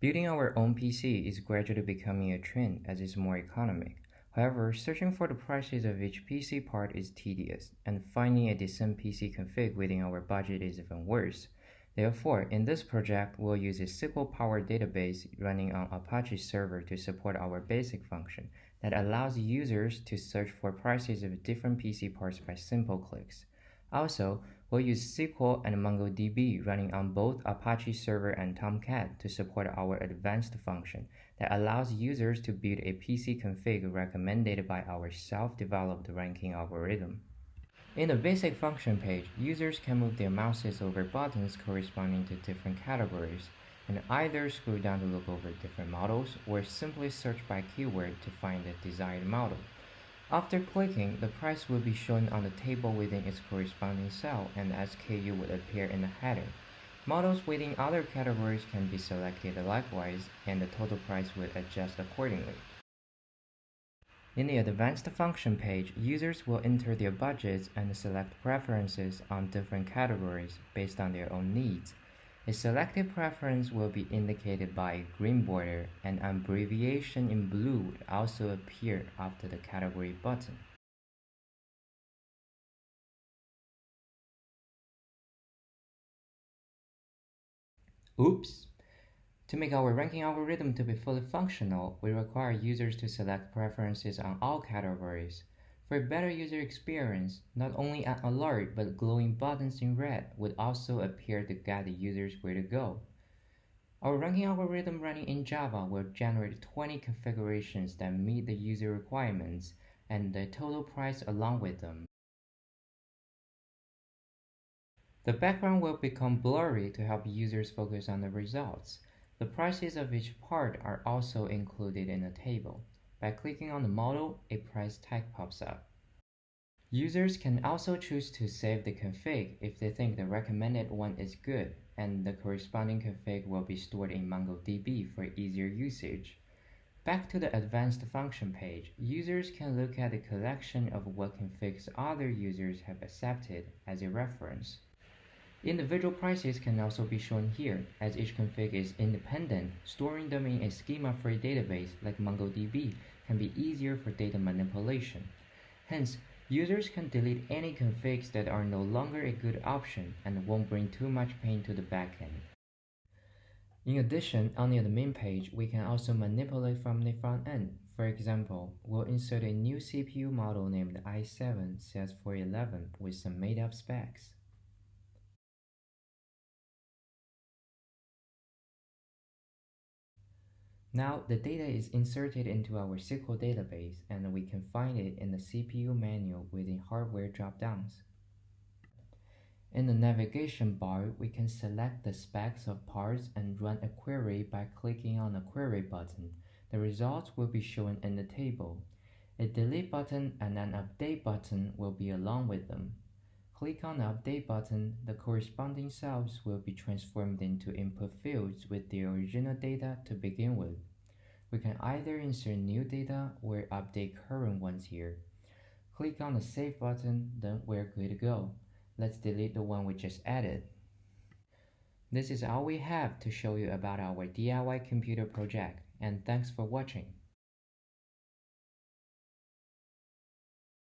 Building our own PC is gradually becoming a trend as it's more economic. However, searching for the prices of each PC part is tedious, and finding a decent PC config within our budget is even worse. Therefore, in this project, we'll use a SQL-powered database running on Apache server to support our basic function that allows users to search for prices of different PC parts by simple clicks. Also, we'll use SQL and MongoDB running on both Apache Server and Tomcat to support our advanced function that allows users to build a PC config recommended by our self-developed ranking algorithm. In the basic function page, users can move their mouses over buttons corresponding to different categories, and either scroll down to look over different models or simply search by keyword to find the desired model. After clicking, the price will be shown on the table within its corresponding cell and SKU would appear in the header. Models within other categories can be selected likewise, and the total price will adjust accordingly. In the advanced function page, users will enter their budgets and select preferences on different categories based on their own needs. A selected preference will be indicated by a green border, and an abbreviation in blue would also appear after the category button. Oops! To make our ranking algorithm to be fully functional, we require users to select preferences on all categories. For a better user experience, not only an alert but glowing buttons in red would also appear to guide the users where to go. Our ranking algorithm running in Java will generate 20 configurations that meet the user requirements and the total price along with them. The background will become blurry to help users focus on the results. The prices of each part are also included in the table. By clicking on the model, a price tag pops up. Users can also choose to save the config if they think the recommended one is good, and the corresponding config will be stored in MongoDB for easier usage. Back to the advanced function page, users can look at the collection of what configs other users have accepted as a reference. Individual prices can also be shown here, as each config is independent. Storing them in a schema-free database like MongoDB can be easier for data manipulation. Hence, users can delete any configs that are no longer a good option and won't bring too much pain to the backend. In addition, on the admin page, we can also manipulate from the front end. For example, we'll insert a new CPU model named i7-CS411 with some made-up specs. Now the data is inserted into our SQL database and we can find it in the CPU menu within hardware dropdowns. In the navigation bar, we can select the specs of parts and run a query by clicking on the query button. The results will be shown in the table. A delete button and an update button will be along with them. Click on the update button, the corresponding cells will be transformed into input fields with the original data to begin with. We can either insert new data or update current ones here. Click on the Save button, then we're good to go. Let's delete the one we just added. This is all we have to show you about our DIY computer project, and thanks for watching.